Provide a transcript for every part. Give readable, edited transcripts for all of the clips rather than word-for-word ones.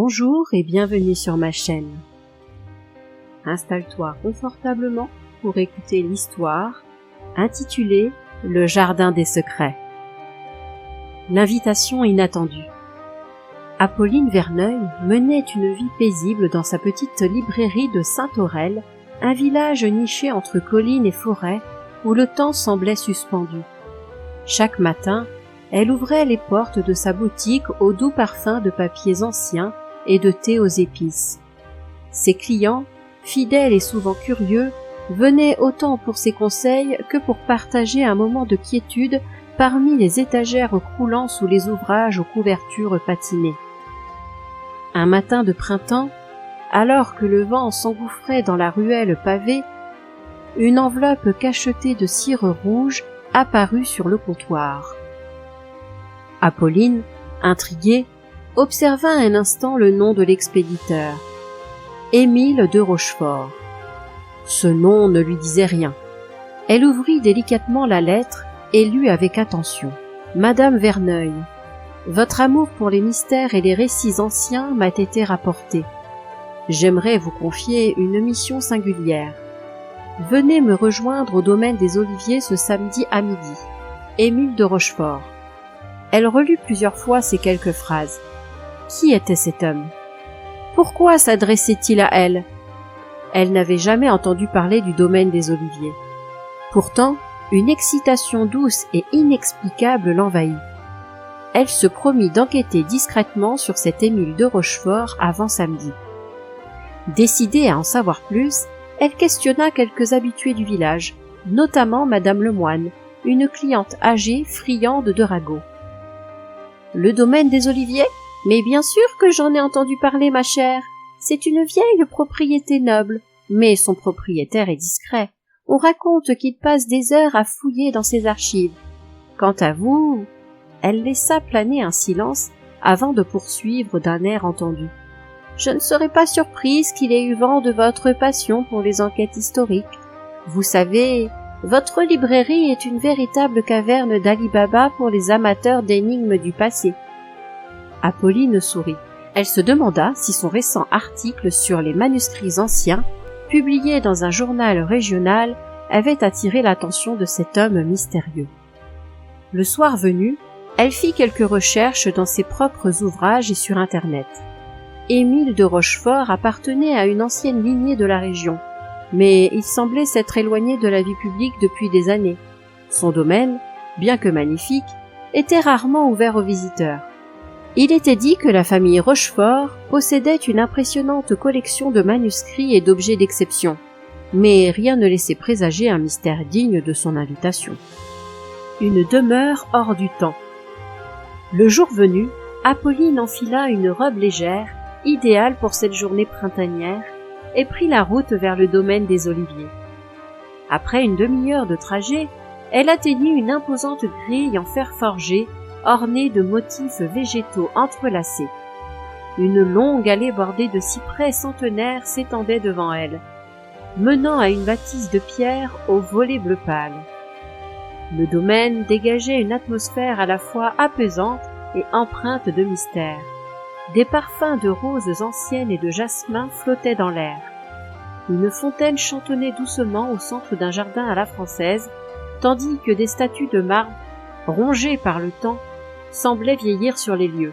Bonjour et bienvenue sur ma chaîne. Installe-toi confortablement pour écouter l'histoire intitulée Le Jardin des Secrets. L'invitation inattendue. Apolline Verneuil menait une vie paisible dans sa petite librairie de Saint-Aurel, un village niché entre collines et forêts où le temps semblait suspendu. Chaque matin, elle ouvrait les portes de sa boutique au doux parfum de papiers anciens et de thé aux épices. Ses clients, fidèles et souvent curieux, venaient autant pour ses conseils que pour partager un moment de quiétude parmi les étagères croulant sous les ouvrages aux couvertures patinées. Un matin de printemps, alors que le vent s'engouffrait dans la ruelle pavée, une enveloppe cachetée de cire rouge apparut sur le comptoir. Apolline, intriguée, observa un instant le nom de l'expéditeur, Émile de Rochefort. Ce nom ne lui disait rien. Elle ouvrit délicatement la lettre et lut avec attention. « Madame Verneuil, votre amour pour les mystères et les récits anciens m'a été rapporté. J'aimerais vous confier une mission singulière. Venez me rejoindre au domaine des Oliviers ce samedi à midi. Émile de Rochefort. » Elle relut plusieurs fois ces quelques phrases. Qui était cet homme? Pourquoi s'adressait-il à elle? Elle n'avait jamais entendu parler du domaine des Oliviers. Pourtant, une excitation douce et inexplicable l'envahit. Elle se promit d'enquêter discrètement sur cet Émile de Rochefort avant samedi. Décidée à en savoir plus, elle questionna quelques habitués du village, notamment Madame Lemoine, une cliente âgée friande de ragots. « Le domaine des Oliviers? Mais bien sûr que j'en ai entendu parler, ma chère. C'est une vieille propriété noble, mais son propriétaire est discret. On raconte qu'il passe des heures à fouiller dans ses archives. Quant à vous... » Elle laissa planer un silence avant de poursuivre d'un air entendu. « Je ne serais pas surprise qu'il ait eu vent de votre passion pour les enquêtes historiques. Vous savez, votre librairie est une véritable caverne d'Ali Baba pour les amateurs d'énigmes du passé. » Apolline sourit. Elle se demanda si son récent article sur les manuscrits anciens, publié dans un journal régional, avait attiré l'attention de cet homme mystérieux. Le soir venu, elle fit quelques recherches dans ses propres ouvrages et sur Internet. Émile de Rochefort appartenait à une ancienne lignée de la région, mais il semblait s'être éloigné de la vie publique depuis des années. Son domaine, bien que magnifique, était rarement ouvert aux visiteurs. Il était dit que la famille Rochefort possédait une impressionnante collection de manuscrits et d'objets d'exception, mais rien ne laissait présager un mystère digne de son invitation. Une demeure hors du temps. Le jour venu, Apolline enfila une robe légère, idéale pour cette journée printanière, et prit la route vers le domaine des Oliviers. Après une demi-heure de trajet, elle atteignit une imposante grille en fer forgé, ornée de motifs végétaux entrelacés. Une longue allée bordée de cyprès centenaires s'étendait devant elle, menant à une bâtisse de pierre aux volets bleu pâle. Le domaine dégageait une atmosphère à la fois apaisante et empreinte de mystère. Des parfums de roses anciennes et de jasmin flottaient dans l'air. Une fontaine chantonnait doucement au centre d'un jardin à la française, tandis que des statues de marbre, rongées par le temps, semblaient vieillir sur les lieux.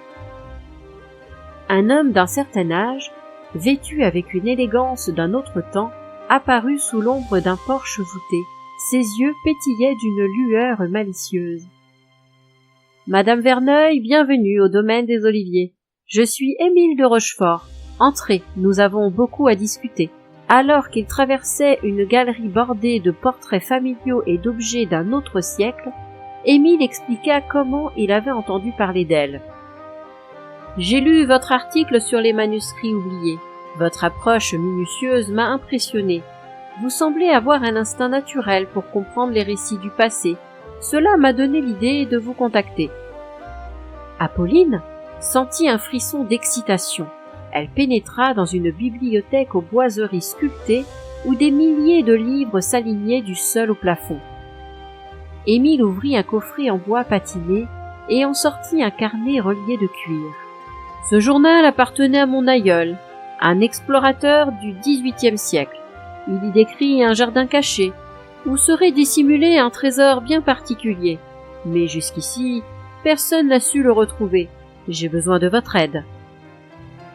Un homme d'un certain âge, vêtu avec une élégance d'un autre temps, apparut sous l'ombre d'un porche voûté. Ses yeux pétillaient d'une lueur malicieuse. « Madame Verneuil, bienvenue au domaine des Oliviers. Je suis Émile de Rochefort. Entrez, nous avons beaucoup à discuter. » Alors qu'il traversait une galerie bordée de portraits familiaux et d'objets d'un autre siècle, Émile expliqua comment il avait entendu parler d'elle. « J'ai lu votre article sur les manuscrits oubliés. Votre approche minutieuse m'a impressionné. Vous semblez avoir un instinct naturel pour comprendre les récits du passé. Cela m'a donné l'idée de vous contacter. » Apolline sentit un frisson d'excitation. Elle pénétra dans une bibliothèque aux boiseries sculptées où des milliers de livres s'alignaient du sol au plafond. Émile ouvrit un coffret en bois patiné et en sortit un carnet relié de cuir. Ce journal appartenait à mon aïeul, un explorateur du XVIIIe siècle. Il y décrit un jardin caché, où serait dissimulé un trésor bien particulier. Mais jusqu'ici, personne n'a su le retrouver. J'ai besoin de votre aide. »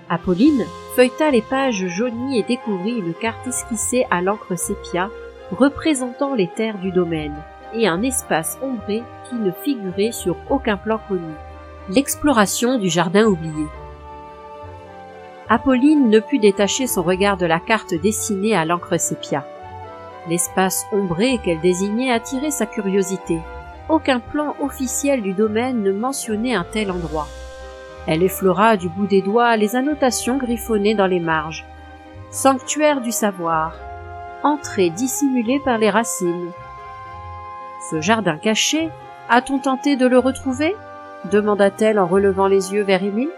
Apolline feuilleta les pages jaunies et découvrit une carte esquissée à l'encre sépia représentant les terres du domaine et un espace ombré qui ne figurait sur aucun plan connu. L'exploration du jardin oublié. Apolline ne put détacher son regard de la carte dessinée à l'encre sépia. L'espace ombré qu'elle désignait attirait sa curiosité. Aucun plan officiel du domaine ne mentionnait un tel endroit. Elle effleura du bout des doigts les annotations griffonnées dans les marges. Sanctuaire du savoir. Entrée dissimulée par les racines. Ce jardin caché, a-t-on tenté de le retrouver ? Demanda-t-elle en relevant les yeux vers Émile.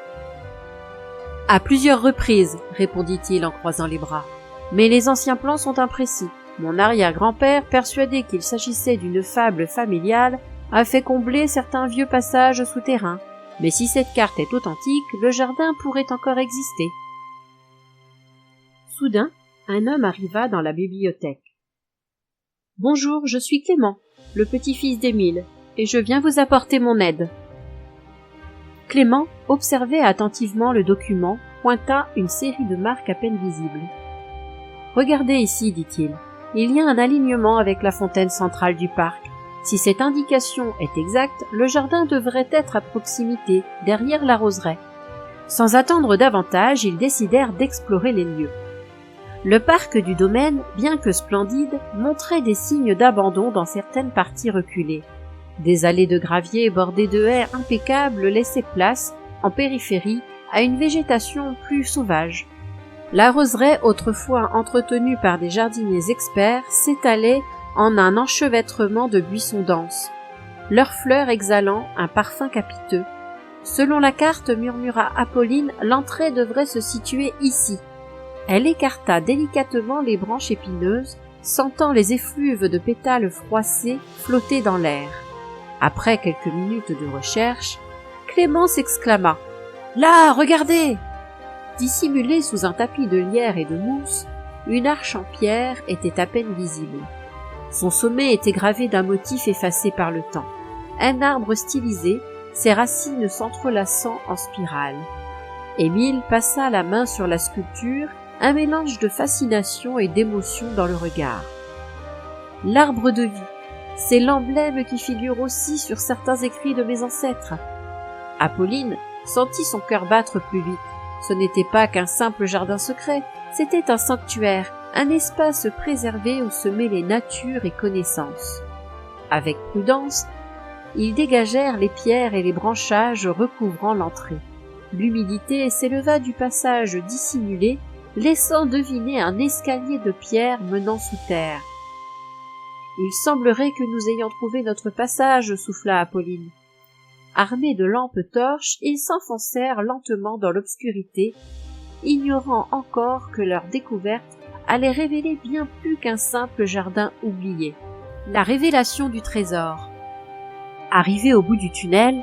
À plusieurs reprises, répondit-il en croisant les bras. Mais les anciens plans sont imprécis. Mon arrière-grand-père, persuadé qu'il s'agissait d'une fable familiale, a fait combler certains vieux passages souterrains. Mais si cette carte est authentique, le jardin pourrait encore exister. Soudain, un homme arriva dans la bibliothèque. « Bonjour, je suis Clément, le petit-fils d'Émile, et je viens vous apporter mon aide. » Clément observait attentivement le document, pointa une série de marques à peine visibles. « Regardez ici, dit-il, il y a un alignement avec la fontaine centrale du parc. Si cette indication est exacte, le jardin devrait être à proximité, derrière la roseraie. » Sans attendre davantage, ils décidèrent d'explorer les lieux. Le parc du domaine, bien que splendide, montrait des signes d'abandon dans certaines parties reculées. Des allées de gravier bordées de haies impeccables laissaient place, en périphérie, à une végétation plus sauvage. La roseraie, autrefois entretenue par des jardiniers experts, s'étalait en un enchevêtrement de buissons denses, leurs fleurs exhalant un parfum capiteux. Selon la carte, murmura Apolline, l'entrée devrait se situer ici. Elle écarta délicatement les branches épineuses, sentant les effluves de pétales froissés flotter dans l'air. Après quelques minutes de recherche, Clémence exclama « Là, regardez !» Dissimulée sous un tapis de lierre et de mousse, une arche en pierre était à peine visible. Son sommet était gravé d'un motif effacé par le temps. Un arbre stylisé, ses racines s'entrelaçant en spirale. Émile passa la main sur la sculpture, un mélange de fascination et d'émotion dans le regard. L'arbre de vie, c'est l'emblème qui figure aussi sur certains écrits de mes ancêtres. Apolline sentit son cœur battre plus vite. Ce n'était pas qu'un simple jardin secret, c'était un sanctuaire, un espace préservé où se mêlaient nature et connaissance. Avec prudence, ils dégagèrent les pierres et les branchages recouvrant l'entrée. L'humidité s'éleva du passage dissimulé, laissant deviner un escalier de pierre menant sous terre. « Il semblerait que nous ayons trouvé notre passage, » souffla Apolline. Armés de lampes torches, ils s'enfoncèrent lentement dans l'obscurité, ignorant encore que leur découverte allait révéler bien plus qu'un simple jardin oublié. La révélation du trésor. Arrivés au bout du tunnel,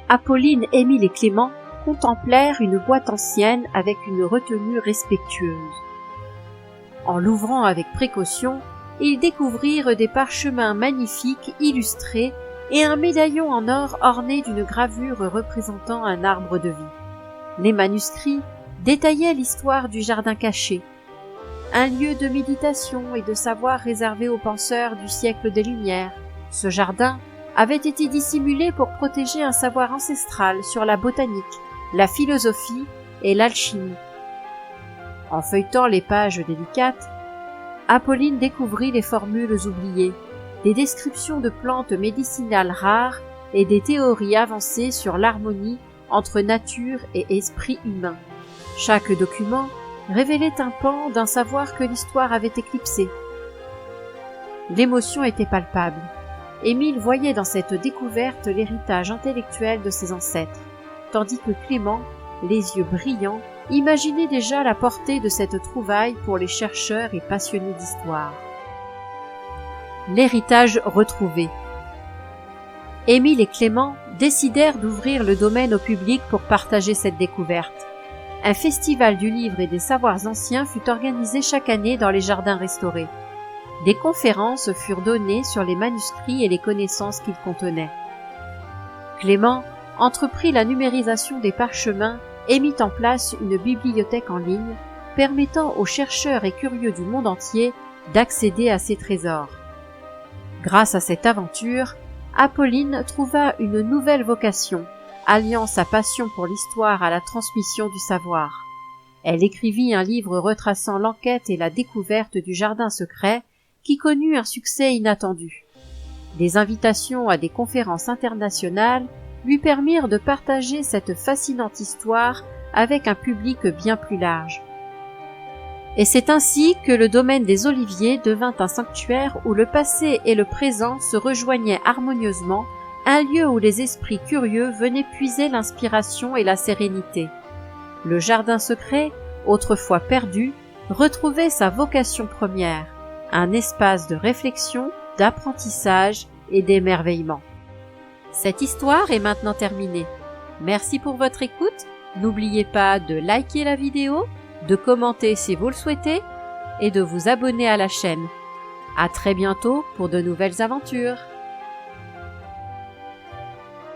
Apolline, Émile et Clément contemplèrent une boîte ancienne avec une retenue respectueuse. En l'ouvrant avec précaution, ils découvrirent des parchemins magnifiques illustrés et un médaillon en or orné d'une gravure représentant un arbre de vie. Les manuscrits détaillaient l'histoire du jardin caché, un lieu de méditation et de savoir réservé aux penseurs du siècle des Lumières. Ce jardin avait été dissimulé pour protéger un savoir ancestral sur la botanique, la philosophie et l'alchimie. En feuilletant les pages délicates, Apolline découvrit les formules oubliées, des descriptions de plantes médicinales rares et des théories avancées sur l'harmonie entre nature et esprit humain. Chaque document révélait un pan d'un savoir que l'histoire avait éclipsé. L'émotion était palpable. Émile voyait dans cette découverte l'héritage intellectuel de ses ancêtres, tandis que Clément, les yeux brillants, imaginait déjà la portée de cette trouvaille pour les chercheurs et passionnés d'histoire. L'héritage retrouvé. Émile et Clément décidèrent d'ouvrir le domaine au public pour partager cette découverte. Un festival du livre et des savoirs anciens fut organisé chaque année dans les jardins restaurés. Des conférences furent données sur les manuscrits et les connaissances qu'ils contenaient. Clément entreprit la numérisation des parchemins et mit en place une bibliothèque en ligne permettant aux chercheurs et curieux du monde entier d'accéder à ces trésors. Grâce à cette aventure, Apolline trouva une nouvelle vocation, alliant sa passion pour l'histoire à la transmission du savoir. Elle écrivit un livre retraçant l'enquête et la découverte du jardin secret qui connut un succès inattendu. Des invitations à des conférences internationales lui permirent de partager cette fascinante histoire avec un public bien plus large. Et c'est ainsi que le domaine des Oliviers devint un sanctuaire où le passé et le présent se rejoignaient harmonieusement, un lieu où les esprits curieux venaient puiser l'inspiration et la sérénité. Le jardin secret, autrefois perdu, retrouvait sa vocation première, un espace de réflexion, d'apprentissage et d'émerveillement. Cette histoire est maintenant terminée. Merci pour votre écoute. N'oubliez pas de liker la vidéo, de commenter si vous le souhaitez et de vous abonner à la chaîne. À très bientôt pour de nouvelles aventures.